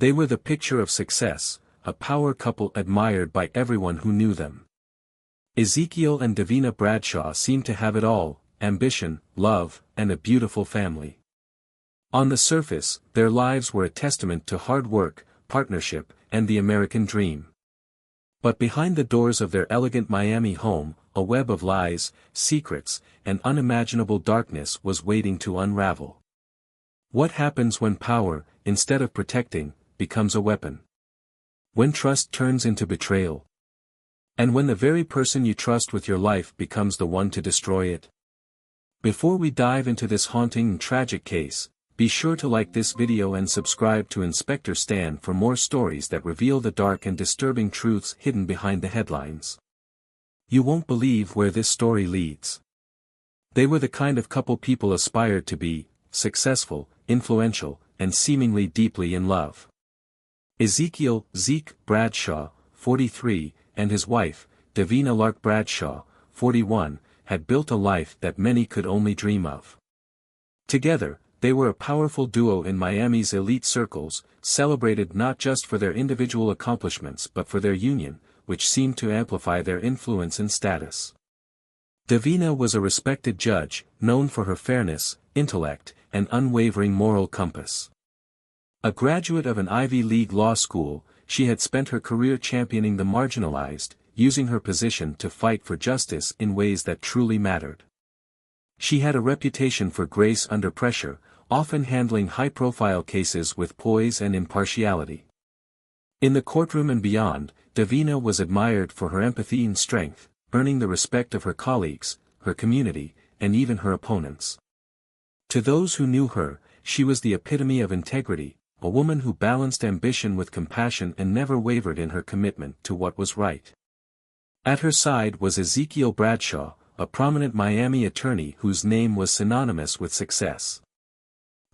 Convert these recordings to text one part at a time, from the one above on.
They were the picture of success, a power couple admired by everyone who knew them. Ezekiel and Davina Bradshaw seemed to have it all: ambition, love, and a beautiful family. On the surface, their lives were a testament to hard work, partnership, and the American dream. But behind the doors of their elegant Miami home, a web of lies, secrets, and unimaginable darkness was waiting to unravel. What happens when power, instead of protecting, becomes a weapon? When trust turns into betrayal? And when the very person you trust with your life becomes the one to destroy it? Before we dive into this haunting and tragic case, be sure to like this video and subscribe to Inspector Stan for more stories that reveal the dark and disturbing truths hidden behind the headlines. You won't believe where this story leads. They were the kind of couple people aspired to be: successful, influential, and seemingly deeply in love. Ezekiel Zeke Bradshaw, 43, and his wife, Davina Lark Bradshaw, 41, had built a life that many could only dream of. Together, they were a powerful duo in Miami's elite circles, celebrated not just for their individual accomplishments but for their union, which seemed to amplify their influence and status. Davina was a respected judge, known for her fairness, intellect, and unwavering moral compass. A graduate of an Ivy League law school, she had spent her career championing the marginalized, using her position to fight for justice in ways that truly mattered. She had a reputation for grace under pressure, often handling high-profile cases with poise and impartiality. In the courtroom and beyond, Davina was admired for her empathy and strength, earning the respect of her colleagues, her community, and even her opponents. To those who knew her, she was the epitome of integrity, a woman who balanced ambition with compassion and never wavered in her commitment to what was right. At her side was Ezekiel Bradshaw, a prominent Miami attorney whose name was synonymous with success.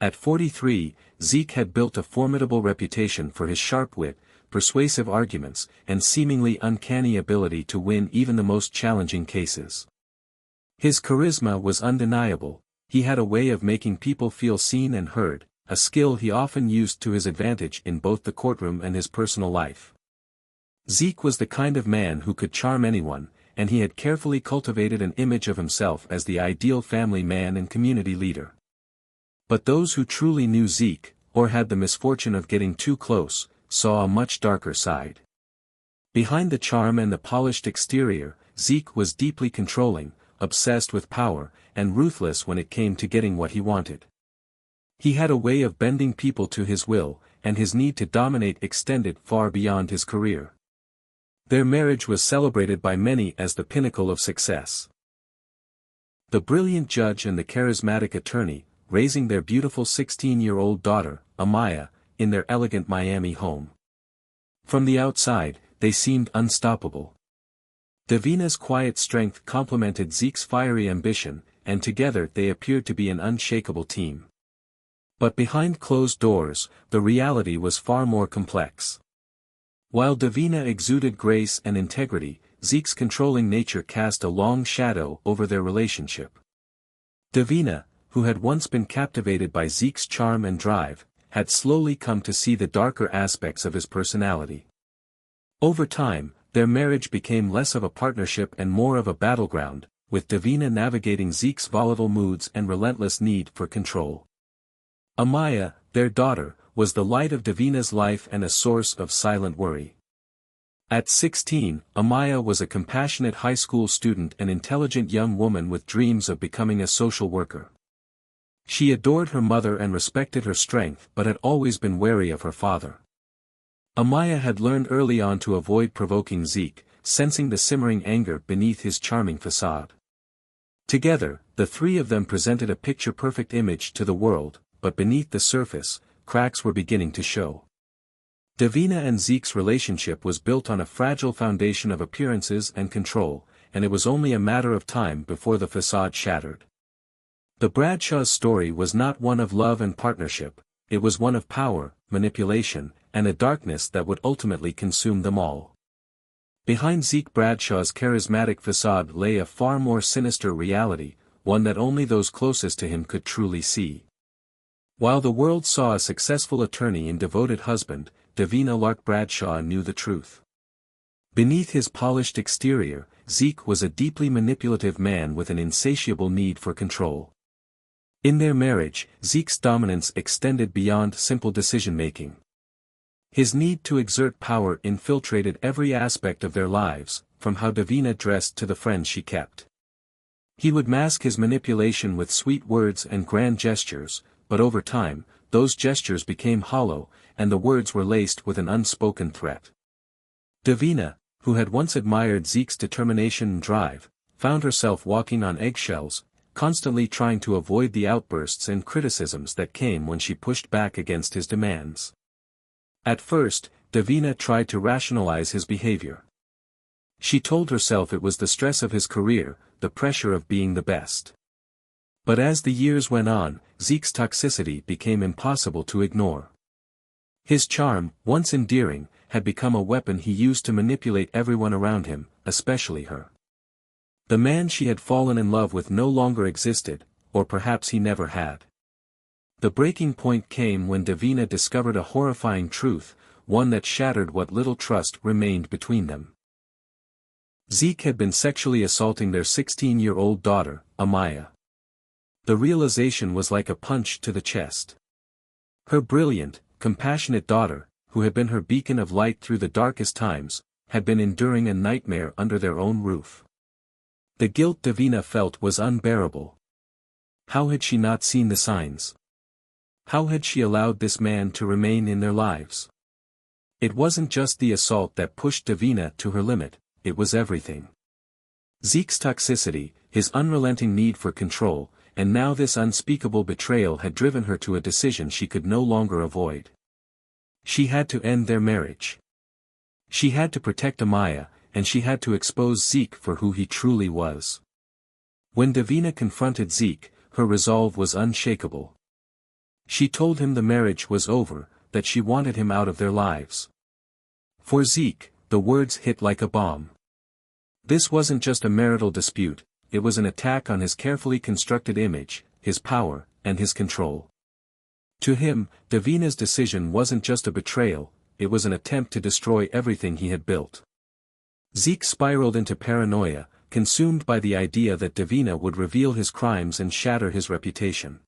At 43, Zeke had built a formidable reputation for his sharp wit, persuasive arguments, and seemingly uncanny ability to win even the most challenging cases. His charisma was undeniable. He had a way of making people feel seen and heard, a skill he often used to his advantage in both the courtroom and his personal life. Zeke was the kind of man who could charm anyone, and he had carefully cultivated an image of himself as the ideal family man and community leader. But those who truly knew Zeke, or had the misfortune of getting too close, saw a much darker side. Behind the charm and the polished exterior, Zeke was deeply controlling, obsessed with power, and ruthless when it came to getting what he wanted. He had a way of bending people to his will, and his need to dominate extended far beyond his career. Their marriage was celebrated by many as the pinnacle of success. The brilliant judge and the charismatic attorney, raising their beautiful 16-year-old daughter, Amaya, in their elegant Miami home. From the outside, they seemed unstoppable. Davina's quiet strength complemented Zeke's fiery ambition, and together they appeared to be an unshakable team. But behind closed doors, the reality was far more complex. While Davina exuded grace and integrity, Zeke's controlling nature cast a long shadow over their relationship. Davina, who had once been captivated by Zeke's charm and drive, had slowly come to see the darker aspects of his personality. Over time, their marriage became less of a partnership and more of a battleground, with Davina navigating Zeke's volatile moods and relentless need for control. Amaya, their daughter, was the light of Davina's life and a source of silent worry. At 16, Amaya was a compassionate high school student and intelligent young woman with dreams of becoming a social worker. She adored her mother and respected her strength but had always been wary of her father. Amaya had learned early on to avoid provoking Zeke, sensing the simmering anger beneath his charming facade. Together, the three of them presented a picture-perfect image to the world, but beneath the surface, cracks were beginning to show. Davina and Zeke's relationship was built on a fragile foundation of appearances and control, and it was only a matter of time before the facade shattered. The Bradshaw's story was not one of love and partnership, it was one of power, manipulation, and a darkness that would ultimately consume them all. Behind Zeke Bradshaw's charismatic facade lay a far more sinister reality, one that only those closest to him could truly see. While the world saw a successful attorney and devoted husband, Davina Lark Bradshaw knew the truth. Beneath his polished exterior, Zeke was a deeply manipulative man with an insatiable need for control. In their marriage, Zeke's dominance extended beyond simple decision-making. His need to exert power infiltrated every aspect of their lives, from how Davina dressed to the friends she kept. He would mask his manipulation with sweet words and grand gestures, but over time, those gestures became hollow, and the words were laced with an unspoken threat. Davina, who had once admired Zeke's determination and drive, found herself walking on eggshells, constantly trying to avoid the outbursts and criticisms that came when she pushed back against his demands. At first, Davina tried to rationalize his behavior. She told herself it was the stress of his career, the pressure of being the best. But as the years went on, Zeke's toxicity became impossible to ignore. His charm, once endearing, had become a weapon he used to manipulate everyone around him, especially her. The man she had fallen in love with no longer existed, or perhaps he never had. The breaking point came when Davina discovered a horrifying truth, one that shattered what little trust remained between them. Zeke had been sexually assaulting their 16-year-old daughter, Amaya. The realization was like a punch to the chest. Her brilliant, compassionate daughter, who had been her beacon of light through the darkest times, had been enduring a nightmare under their own roof. The guilt Davina felt was unbearable. How had she not seen the signs? How had she allowed this man to remain in their lives? It wasn't just the assault that pushed Davina to her limit, it was everything. Zeke's toxicity, his unrelenting need for control, and now this unspeakable betrayal had driven her to a decision she could no longer avoid. She had to end their marriage. She had to protect Amaya, and she had to expose Zeke for who he truly was. When Davina confronted Zeke, her resolve was unshakable. She told him the marriage was over, that she wanted him out of their lives. For Zeke, the words hit like a bomb. This wasn't just a marital dispute, it was an attack on his carefully constructed image, his power, and his control. To him, Davina's decision wasn't just a betrayal, it was an attempt to destroy everything he had built. Zeke spiraled into paranoia, consumed by the idea that Davina would reveal his crimes and shatter his reputation.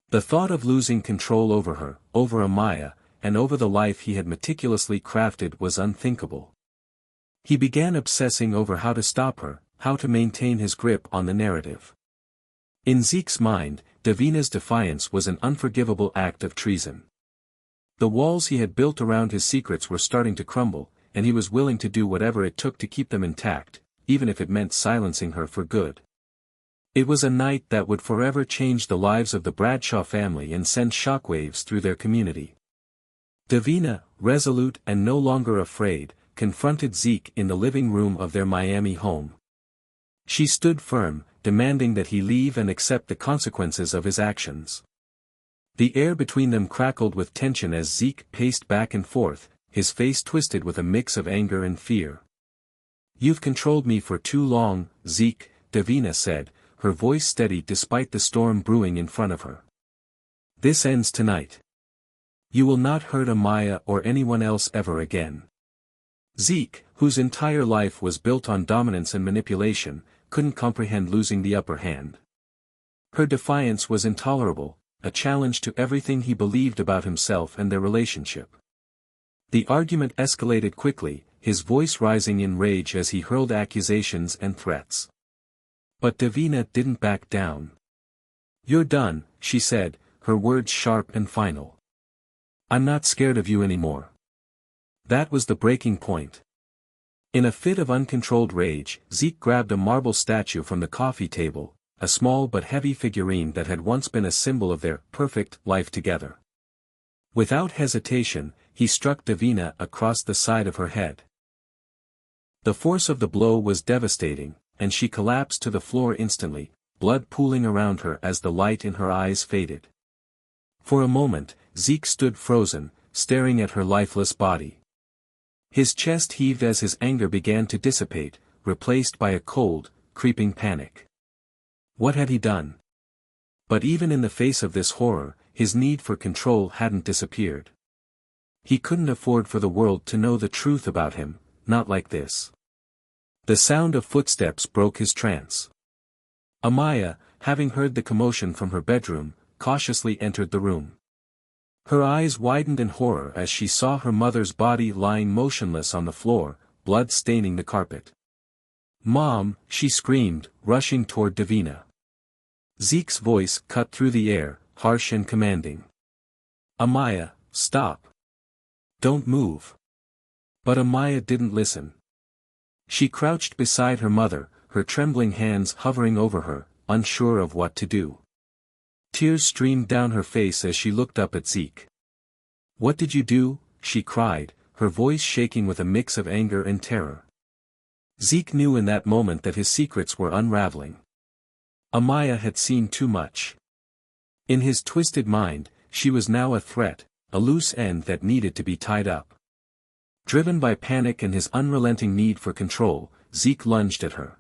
The thought of losing control over her, over Amaya, and over the life he had meticulously crafted was unthinkable. He began obsessing over how to stop her, how to maintain his grip on the narrative. In Zeke's mind, Davina's defiance was an unforgivable act of treason. The walls he had built around his secrets were starting to crumble, and he was willing to do whatever it took to keep them intact, even if it meant silencing her for good. It was a night that would forever change the lives of the Bradshaw family and send shockwaves through their community. Davina, resolute and no longer afraid, confronted Zeke in the living room of their Miami home. She stood firm, demanding that he leave and accept the consequences of his actions. The air between them crackled with tension as Zeke paced back and forth, his face twisted with a mix of anger and fear. "You've controlled me for too long, Zeke," Davina said, her voice steady despite the storm brewing in front of her. "This ends tonight. You will not hurt Amaya or anyone else ever again." Zeke, whose entire life was built on dominance and manipulation, couldn't comprehend losing the upper hand. Her defiance was intolerable, a challenge to everything he believed about himself and their relationship. The argument escalated quickly, his voice rising in rage as he hurled accusations and threats. But Davina didn't back down. "You're done," she said, her words sharp and final. "I'm not scared of you anymore." That was the breaking point. In a fit of uncontrolled rage, Zeke grabbed a marble statue from the coffee table, a small but heavy figurine that had once been a symbol of their perfect life together. Without hesitation, he struck Davina across the side of her head. The force of the blow was devastating, and she collapsed to the floor instantly, blood pooling around her as the light in her eyes faded. For a moment, Zeke stood frozen, staring at her lifeless body. His chest heaved as his anger began to dissipate, replaced by a cold, creeping panic. What had he done? But even in the face of this horror, his need for control hadn't disappeared. He couldn't afford for the world to know the truth about him, not like this. The sound of footsteps broke his trance. Amaya, having heard the commotion from her bedroom, cautiously entered the room. Her eyes widened in horror as she saw her mother's body lying motionless on the floor, blood staining the carpet. "Mom," she screamed, rushing toward Davina. Zeke's voice cut through the air, harsh and commanding. "Amaya, stop. Don't move." But Amaya didn't listen. She crouched beside her mother, her trembling hands hovering over her, unsure of what to do. Tears streamed down her face as she looked up at Zeke. "What did you do?" she cried, her voice shaking with a mix of anger and terror. Zeke knew in that moment that his secrets were unraveling. Amaya had seen too much. In his twisted mind, she was now a threat, a loose end that needed to be tied up. Driven by panic and his unrelenting need for control, Zeke lunged at her.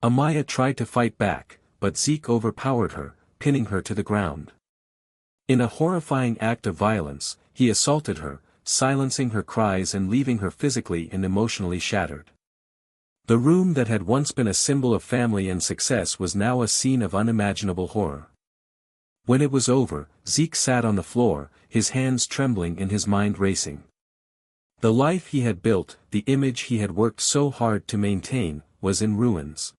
Amaya tried to fight back, but Zeke overpowered her, pinning her to the ground. In a horrifying act of violence, he assaulted her, silencing her cries and leaving her physically and emotionally shattered. The room that had once been a symbol of family and success was now a scene of unimaginable horror. When it was over, Zeke sat on the floor, his hands trembling and his mind racing. The life he had built, the image he had worked so hard to maintain, was in ruins.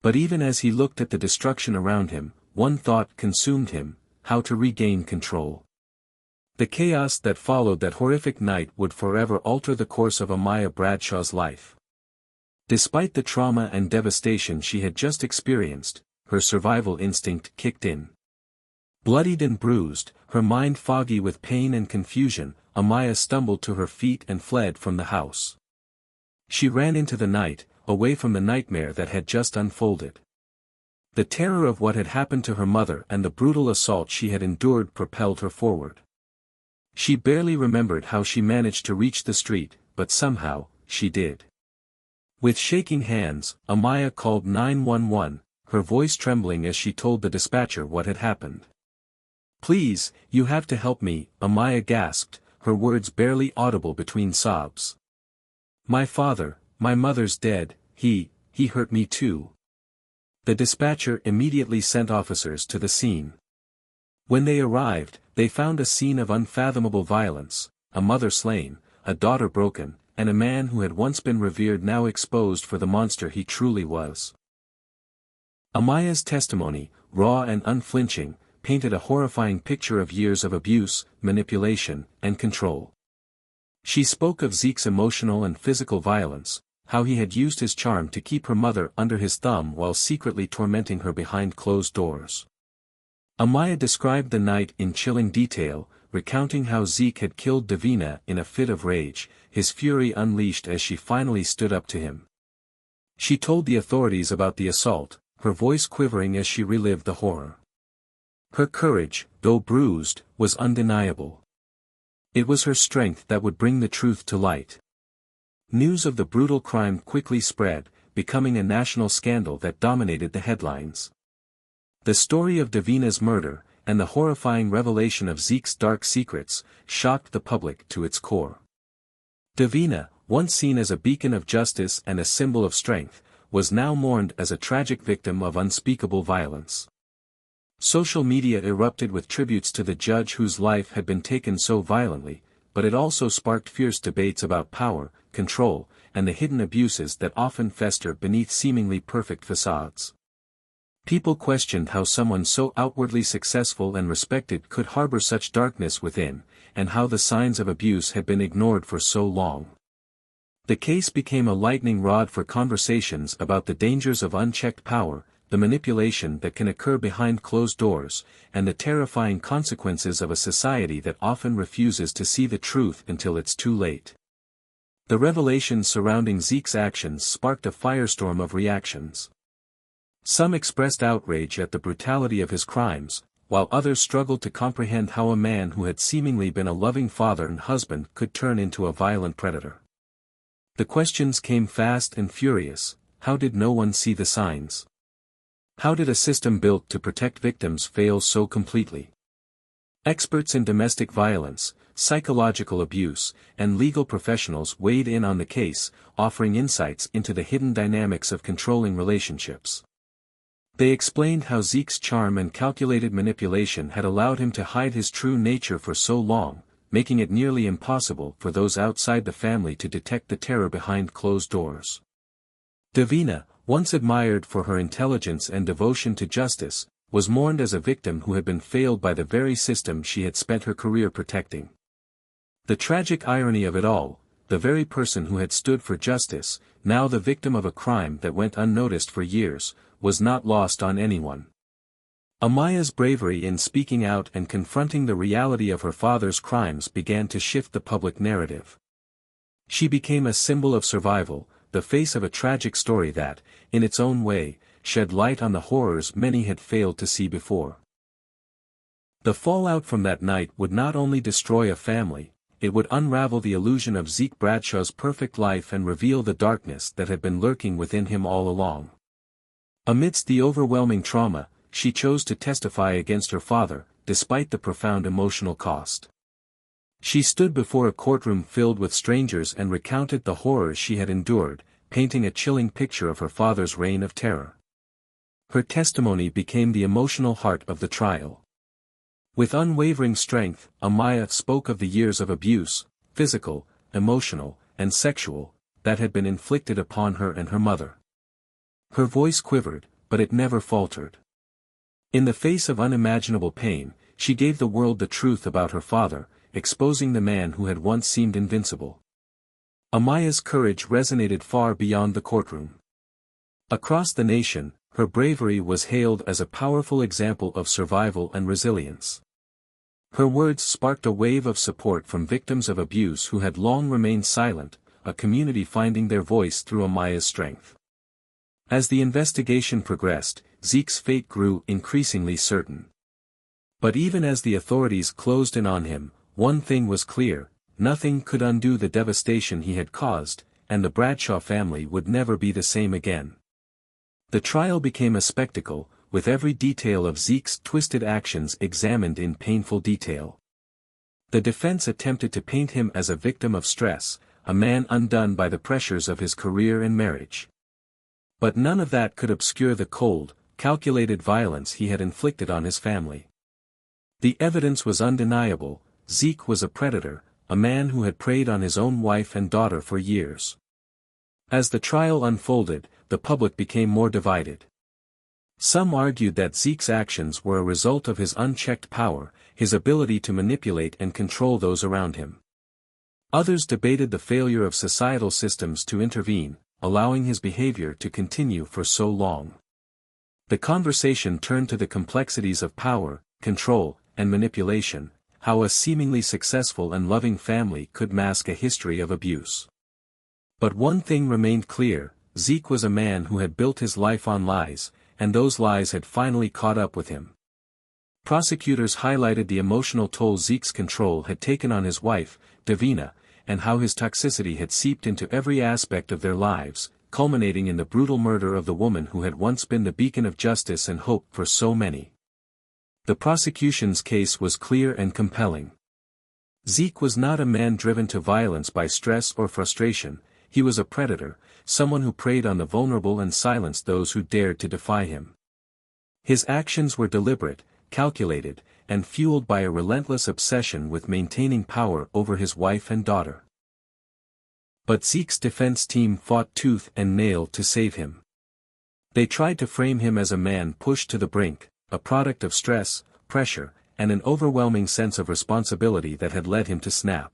But even as he looked at the destruction around him, one thought consumed him: how to regain control. The chaos that followed that horrific night would forever alter the course of Amaya Bradshaw's life. Despite the trauma and devastation she had just experienced, her survival instinct kicked in. Bloodied and bruised, her mind foggy with pain and confusion, Amaya stumbled to her feet and fled from the house. She ran into the night, away from the nightmare that had just unfolded. The terror of what had happened to her mother and the brutal assault she had endured propelled her forward. She barely remembered how she managed to reach the street, but somehow, she did. With shaking hands, Amaya called 911, her voice trembling as she told the dispatcher what had happened. "Please, you have to help me," Amaya gasped, her words barely audible between sobs. "My mother's dead, he hurt me too." The dispatcher immediately sent officers to the scene. When they arrived, they found a scene of unfathomable violence, a mother slain, a daughter broken, and a man who had once been revered now exposed for the monster he truly was. Amaya's testimony, raw and unflinching, painted a horrifying picture of years of abuse, manipulation, and control. She spoke of Zeke's emotional and physical violence, how he had used his charm to keep her mother under his thumb while secretly tormenting her behind closed doors. Amaya described the night in chilling detail, recounting how Zeke had killed Davina in a fit of rage, his fury unleashed as she finally stood up to him. She told the authorities about the assault, her voice quivering as she relived the horror. Her courage, though bruised, was undeniable. It was her strength that would bring the truth to light. News of the brutal crime quickly spread, becoming a national scandal that dominated the headlines. The story of Davina's murder, and the horrifying revelation of Zeke's dark secrets, shocked the public to its core. Davina, once seen as a beacon of justice and a symbol of strength, was now mourned as a tragic victim of unspeakable violence. Social media erupted with tributes to the judge whose life had been taken so violently, but it also sparked fierce debates about power, control, and the hidden abuses that often fester beneath seemingly perfect facades. People questioned how someone so outwardly successful and respected could harbor such darkness within, and how the signs of abuse had been ignored for so long. The case became a lightning rod for conversations about the dangers of unchecked power, the manipulation that can occur behind closed doors, and the terrifying consequences of a society that often refuses to see the truth until it's too late. The revelations surrounding Zeke's actions sparked a firestorm of reactions. Some expressed outrage at the brutality of his crimes, while others struggled to comprehend how a man who had seemingly been a loving father and husband could turn into a violent predator. The questions came fast and furious: how did no one see the signs? How did a system built to protect victims fail so completely? Experts in domestic violence, psychological abuse, and legal professionals weighed in on the case, offering insights into the hidden dynamics of controlling relationships. They explained how Zeke's charm and calculated manipulation had allowed him to hide his true nature for so long, making it nearly impossible for those outside the family to detect the terror behind closed doors. Davina, once admired for her intelligence and devotion to justice, was mourned as a victim who had been failed by the very system she had spent her career protecting. The tragic irony of it all, the very person who had stood for justice, now the victim of a crime that went unnoticed for years, was not lost on anyone. Amaya's bravery in speaking out and confronting the reality of her father's crimes began to shift the public narrative. She became a symbol of survival, the face of a tragic story that, in its own way, shed light on the horrors many had failed to see before. The fallout from that night would not only destroy a family, it would unravel the illusion of Zeke Bradshaw's perfect life and reveal the darkness that had been lurking within him all along. Amidst the overwhelming trauma, she chose to testify against her father, despite the profound emotional cost. She stood before a courtroom filled with strangers and recounted the horrors she had endured, painting a chilling picture of her father's reign of terror. Her testimony became the emotional heart of the trial. With unwavering strength, Amaya spoke of the years of abuse, physical, emotional, and sexual, that had been inflicted upon her and her mother. Her voice quivered, but it never faltered. In the face of unimaginable pain, she gave the world the truth about her father, exposing the man who had once seemed invincible. Amaya's courage resonated far beyond the courtroom. Across the nation, her bravery was hailed as a powerful example of survival and resilience. Her words sparked a wave of support from victims of abuse who had long remained silent, a community finding their voice through Amaya's strength. As the investigation progressed, Zeke's fate grew increasingly certain. But even as the authorities closed in on him, one thing was clear: nothing could undo the devastation he had caused, and the Bradshaw family would never be the same again. The trial became a spectacle, with every detail of Zeke's twisted actions examined in painful detail. The defense attempted to paint him as a victim of stress, a man undone by the pressures of his career and marriage. But none of that could obscure the cold, calculated violence he had inflicted on his family. The evidence was undeniable: Zeke was a predator, a man who had preyed on his own wife and daughter for years. As the trial unfolded, the public became more divided. Some argued that Zeke's actions were a result of his unchecked power, his ability to manipulate and control those around him. Others debated the failure of societal systems to intervene, allowing his behavior to continue for so long. The conversation turned to the complexities of power, control, and manipulation, how a seemingly successful and loving family could mask a history of abuse. But one thing remained clear: Zeke was a man who had built his life on lies, and those lies had finally caught up with him. Prosecutors highlighted the emotional toll Zeke's control had taken on his wife, Davina, and how his toxicity had seeped into every aspect of their lives, culminating in the brutal murder of the woman who had once been the beacon of justice and hope for so many. The prosecution's case was clear and compelling. Zeke was not a man driven to violence by stress or frustration. He was a predator, someone who preyed on the vulnerable and silenced those who dared to defy him. His actions were deliberate, calculated, and fueled by a relentless obsession with maintaining power over his wife and daughter. But Zeke's defense team fought tooth and nail to save him. They tried to frame him as a man pushed to the brink, a product of stress, pressure, and an overwhelming sense of responsibility that had led him to snap.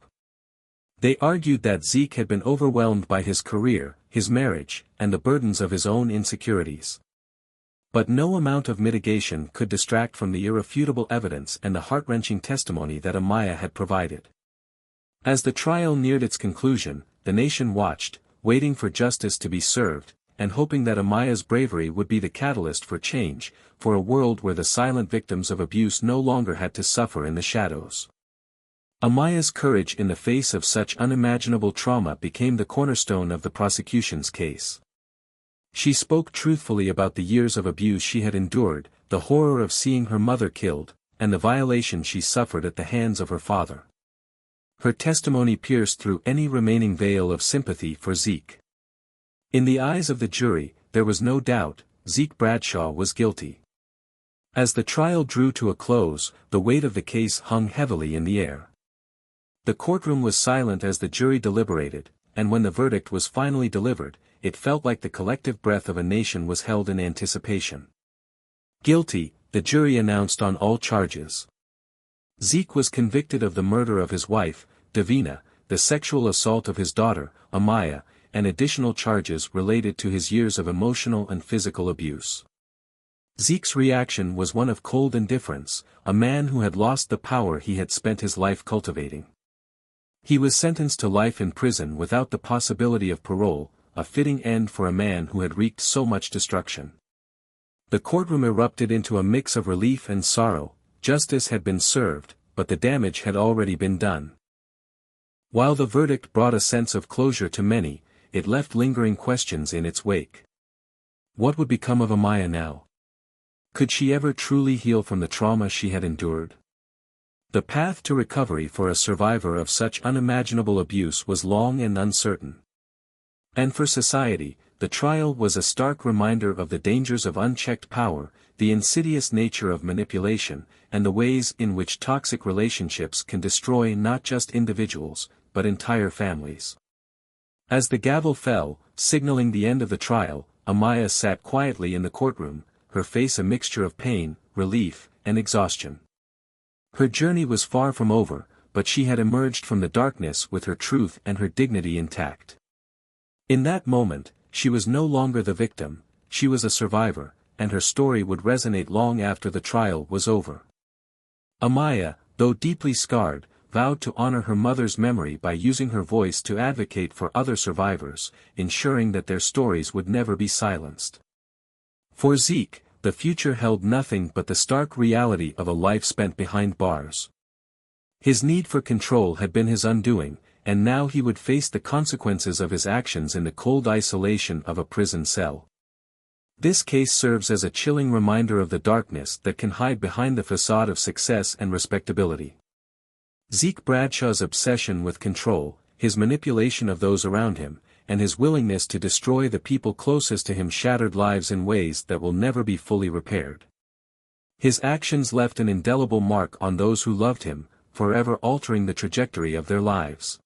They argued that Zeke had been overwhelmed by his career, his marriage, and the burdens of his own insecurities. But no amount of mitigation could distract from the irrefutable evidence and the heart-wrenching testimony that Amaya had provided. As the trial neared its conclusion, the nation watched, waiting for justice to be served, and hoping that Amaya's bravery would be the catalyst for change, for a world where the silent victims of abuse no longer had to suffer in the shadows. Amaya's courage in the face of such unimaginable trauma became the cornerstone of the prosecution's case. She spoke truthfully about the years of abuse she had endured, the horror of seeing her mother killed, and the violation she suffered at the hands of her father. Her testimony pierced through any remaining veil of sympathy for Zeke. In the eyes of the jury, there was no doubt, Zeke Bradshaw was guilty. As the trial drew to a close, the weight of the case hung heavily in the air. The courtroom was silent as the jury deliberated, and when the verdict was finally delivered, it felt like the collective breath of a nation was held in anticipation. Guilty, the jury announced on all charges. Zeke was convicted of the murder of his wife, Davina, the sexual assault of his daughter, Amaya, and additional charges related to his years of emotional and physical abuse. Zeke's reaction was one of cold indifference, a man who had lost the power he had spent his life cultivating. He was sentenced to life in prison without the possibility of parole, a fitting end for a man who had wreaked so much destruction. The courtroom erupted into a mix of relief and sorrow. Justice had been served, but the damage had already been done. While the verdict brought a sense of closure to many, it left lingering questions in its wake. What would become of Amaya now? Could she ever truly heal from the trauma she had endured? The path to recovery for a survivor of such unimaginable abuse was long and uncertain. And for society, the trial was a stark reminder of the dangers of unchecked power, the insidious nature of manipulation, and the ways in which toxic relationships can destroy not just individuals, but entire families. As the gavel fell, signaling the end of the trial, Amaya sat quietly in the courtroom, her face a mixture of pain, relief, and exhaustion. Her journey was far from over, but she had emerged from the darkness with her truth and her dignity intact. In that moment, she was no longer the victim, she was a survivor, and her story would resonate long after the trial was over. Amaya, though deeply scarred, vowed to honor her mother's memory by using her voice to advocate for other survivors, ensuring that their stories would never be silenced. For Zeke, the future held nothing but the stark reality of a life spent behind bars. His need for control had been his undoing, and now he would face the consequences of his actions in the cold isolation of a prison cell. This case serves as a chilling reminder of the darkness that can hide behind the facade of success and respectability. Zeke Bradshaw's obsession with control, his manipulation of those around him, and his willingness to destroy the people closest to him shattered lives in ways that will never be fully repaired. His actions left an indelible mark on those who loved him, forever altering the trajectory of their lives.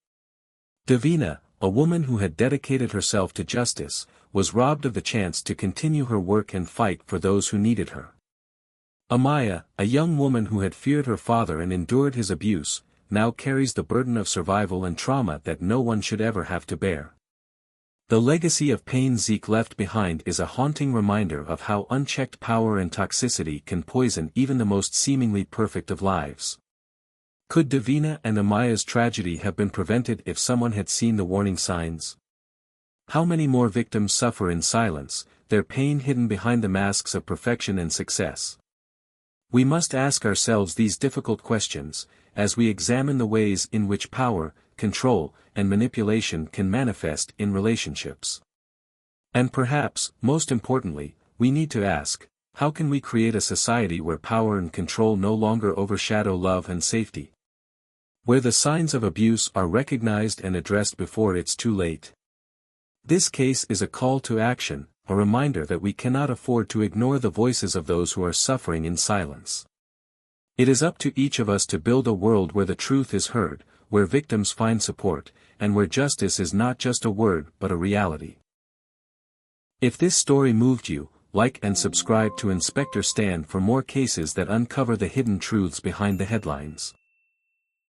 Davina, a woman who had dedicated herself to justice, was robbed of the chance to continue her work and fight for those who needed her. Amaya, a young woman who had feared her father and endured his abuse, now carries the burden of survival and trauma that no one should ever have to bear. The legacy of pain Zeke left behind is a haunting reminder of how unchecked power and toxicity can poison even the most seemingly perfect of lives. Could Davina and Amaya's tragedy have been prevented if someone had seen the warning signs? How many more victims suffer in silence, their pain hidden behind the masks of perfection and success? We must ask ourselves these difficult questions, as we examine the ways in which power, control, and manipulation can manifest in relationships. And perhaps, most importantly, we need to ask, how can we create a society where power and control no longer overshadow love and safety? Where the signs of abuse are recognized and addressed before it's too late. This case is a call to action, a reminder that we cannot afford to ignore the voices of those who are suffering in silence. It is up to each of us to build a world where the truth is heard, where victims find support, and where justice is not just a word but a reality. If this story moved you, like and subscribe to Inspector Stan for more cases that uncover the hidden truths behind the headlines.